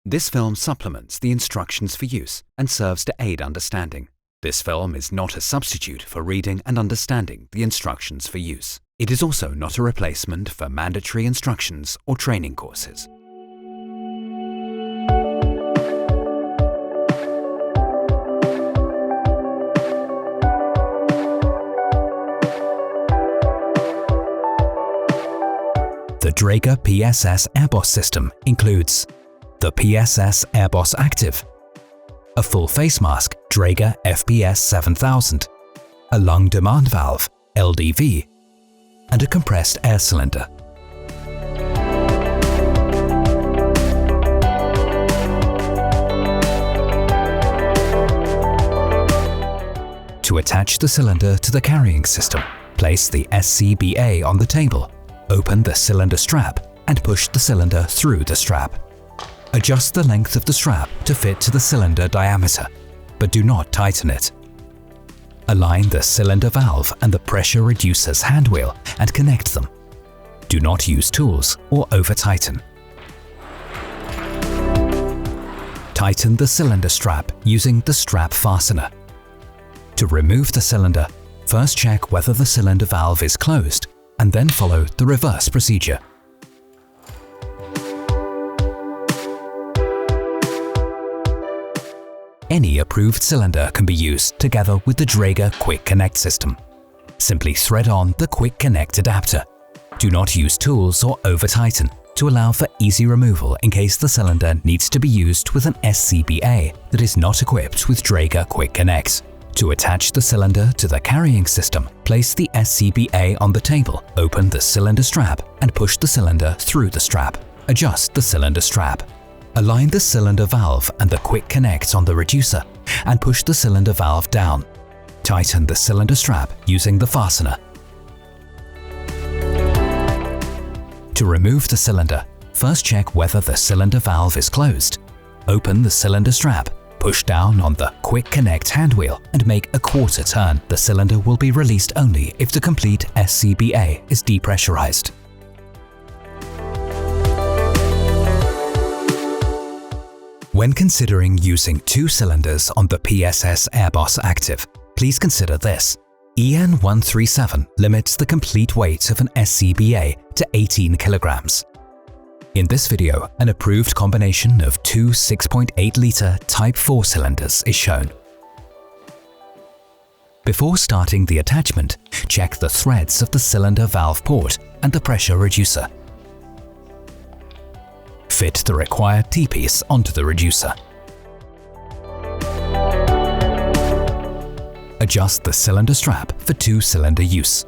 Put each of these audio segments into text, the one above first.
This film supplements the instructions for use and serves to aid understanding. This film is not a substitute for reading and understanding the instructions for use. It is also not a replacement for mandatory instructions or training courses. The Dräger PSS AirBoss system includes the PSS AirBoss Active, a full face mask Dräger FPS 7000, a lung demand valve LDV, and a compressed air cylinder. To attach the cylinder to the carrying system, place the SCBA on the table, open the cylinder strap and push the cylinder through the strap. Adjust the length of the strap to fit to the cylinder diameter, but do not tighten it. Align the cylinder valve and the pressure reducer's hand wheel and connect them. Do not use tools or over-tighten. Tighten the cylinder strap using the strap fastener. To remove the cylinder, first check whether the cylinder valve is closed and then follow the reverse procedure. Any approved cylinder can be used together with the Dräger Quick Connect system. Simply thread on the Quick Connect adapter. Do not use tools or over-tighten to allow for easy removal in case the cylinder needs to be used with an SCBA that is not equipped with Dräger Quick Connect. To attach the cylinder to the carrying system, place the SCBA on the table, open the cylinder strap and push the cylinder through the strap. Adjust the cylinder strap. Align the cylinder valve and the Quick Connect on the reducer and push the cylinder valve down. Tighten the cylinder strap using the fastener. To remove the cylinder, first check whether the cylinder valve is closed. Open the cylinder strap, push down on the Quick Connect hand wheel and make a quarter turn. The cylinder will be released only if the complete SCBA is depressurized. When considering using two cylinders on the PSS AirBoss Active, please consider this. EN 137 limits the complete weight of an SCBA to 18 kilograms. In this video, an approved combination of two 6.8-litre Type 4 cylinders is shown. Before starting the attachment, check the threads of the cylinder valve port and the pressure reducer. Fit the required T-piece onto the reducer. Adjust the cylinder strap for two-cylinder use.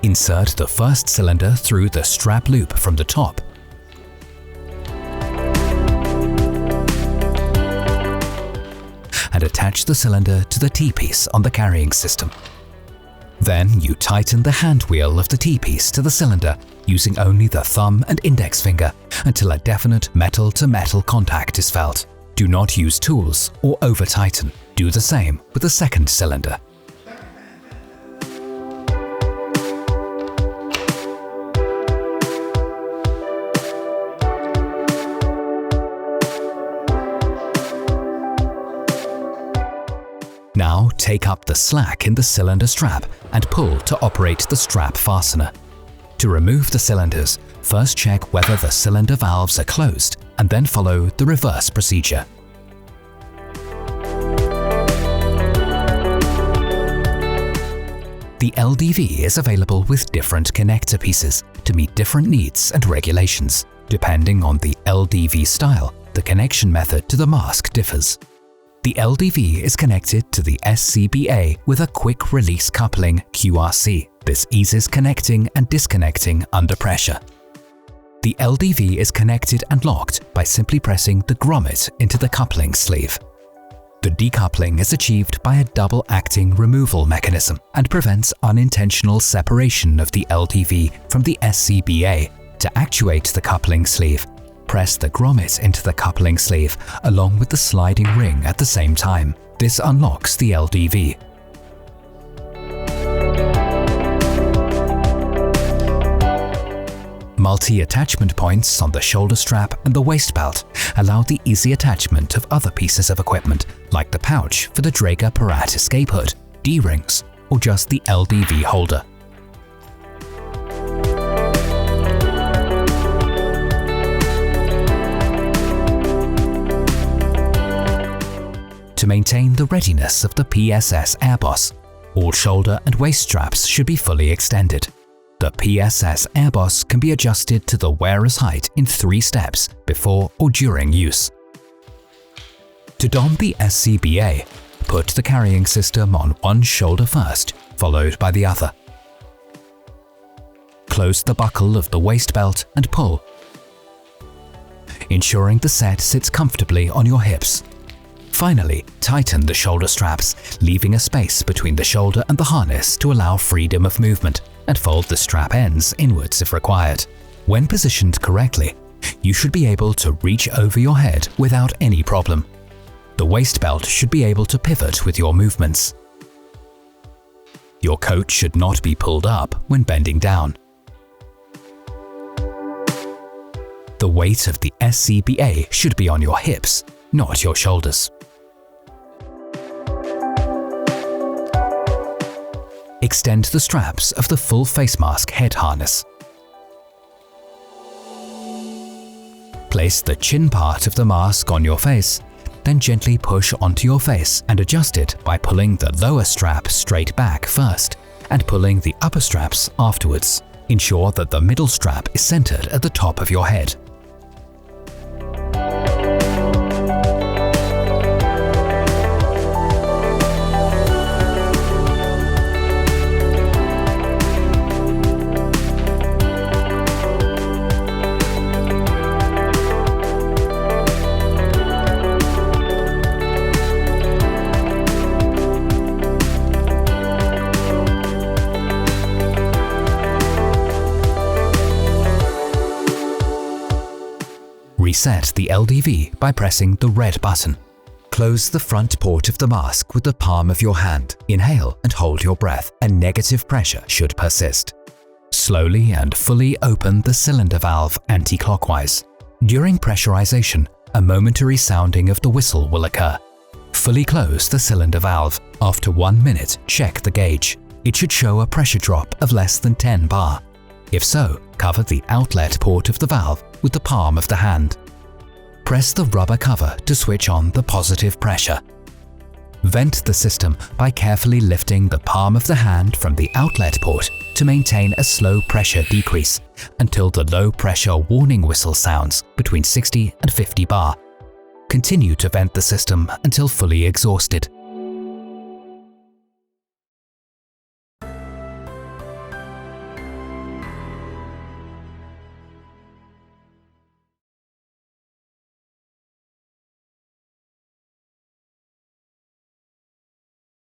Insert the first cylinder through the strap loop from the top. And attach the cylinder to the T-piece on the carrying system. Then you tighten the hand wheel of the T-piece to the cylinder using only the thumb and index finger until a definite metal-to-metal contact is felt. Do not use tools or over-tighten. Do the same with the second cylinder. Now take up the slack in the cylinder strap and pull to operate the strap fastener. To remove the cylinders, first check whether the cylinder valves are closed and then follow the reverse procedure. The LDV is available with different connector pieces to meet different needs and regulations. Depending on the LDV style, the connection method to the mask differs. The LDV is connected to the SCBA with a quick release coupling QRC. This eases connecting and disconnecting under pressure. The LDV is connected and locked by simply pressing the grommet into the coupling sleeve. The decoupling is achieved by a double-acting removal mechanism and prevents unintentional separation of the LDV from the SCBA. To actuate the coupling sleeve, press the grommet into the coupling sleeve along with the sliding ring at the same time. This unlocks the LDV. Multi-attachment points on the shoulder strap and the waist belt allow the easy attachment of other pieces of equipment like the pouch for the Dräger Apparatus escape hood, D-rings, or just the LDV holder. To maintain the readiness of the PSS AirBoss, all shoulder and waist straps should be fully extended. The PSS AirBoss can be adjusted to the wearer's height in 3 steps before or during use. To don the SCBA, put the carrying system on one shoulder first, followed by the other. Close the buckle of the waist belt and pull, ensuring the set sits comfortably on your hips. Finally, tighten the shoulder straps, leaving a space between the shoulder and the harness to allow freedom of movement, and fold the strap ends inwards if required. When positioned correctly, you should be able to reach over your head without any problem. The waist belt should be able to pivot with your movements. Your coat should not be pulled up when bending down. The weight of the SCBA should be on your hips, not your shoulders. Extend the straps of the full face mask head harness. Place the chin part of the mask on your face, then gently push onto your face and adjust it by pulling the lower strap straight back first and pulling the upper straps afterwards. Ensure that the middle strap is centered at the top of your head. Reset the LDV by pressing the red button. Close the front port of the mask with the palm of your hand. Inhale and hold your breath, and negative pressure should persist. Slowly and fully open the cylinder valve anti-clockwise. During pressurization, a momentary sounding of the whistle will occur. Fully close the cylinder valve. After 1 minute, check the gauge. It should show a pressure drop of less than 10 bar. If so, cover the outlet port of the valve with the palm of the hand. Press the rubber cover to switch on the positive pressure. Vent the system by carefully lifting the palm of the hand from the outlet port to maintain a slow pressure decrease until the low pressure warning whistle sounds between 60 and 50 bar. Continue to vent the system until fully exhausted.